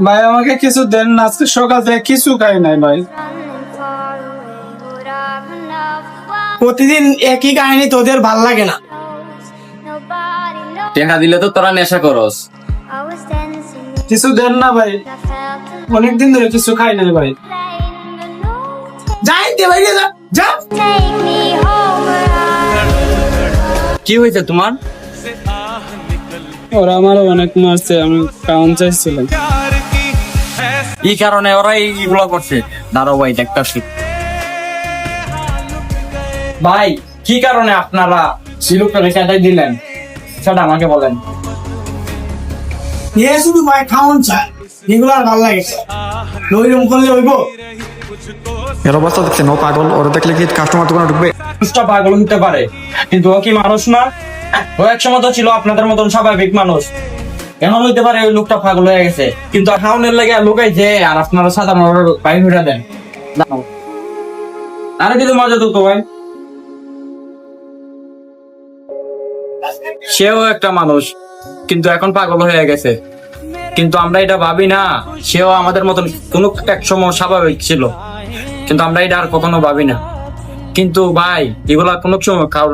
ভাই আমাকে কিছু দেন না, আজকে সকাল থেকে কিছু খাই নাই ভাই। প্রতিদিন একই কাহিনী, তোদের ভাল লাগে না? টেকা দিলে তো তোরা নেশা করস। কিছু দেন না ভাই, অনেকদিন ধরে কিছু খাই নাই ভাই। যাই দে বাইরে যা যা। কি হয়েছে তোমার? ওরা আমারও অনেক মারছে, আমি কারণ চাইছিলাম। এই কারণে ওরা এইগুলো করছে। দাঁড়াও ভাই দেখতাছি। ভাই কি কারণে আপনারা সিলুকটাকে সেটাই দিলেন সেটা আমাকে বলেন। এ শুধু ভাই খাওন চায়, এগুলো আর ভাল লাগে ওইরকম করলে হইব? এর অবস্থা দেখছেন, ও পাগল। ওরা দেখলে কি কাস্টমার দোকানে ঢুকবে? মানুষটা পাগল হতে পারে কিন্তু ও কি মানুষ না? ও এক সময় তো ছিল আপনাদের মতন স্বাভাবিক মানুষ। এমন হইতে পারে ওই লোকটা পাগল হয়ে গেছে, কিন্তু খাওনের লাগে লুকাইছে আর আপনারা সাধারণ বাইরে ফিরা দেন। দাঁড়াও। আরে কিন্তু মজা তো ভাই, সেও একটা মানুষ কিন্তু এখন পাগল হয়ে গেছে। কিন্তু আমরা এটা ভাবি না সেও আমাদের মতন কোনো এক সময় স্বাভাবিক ছিল, কিন্তু আমরা এটা আর কখনো ভাবি না। কিন্তু ভাই এগুলা কোনো সময় কারোর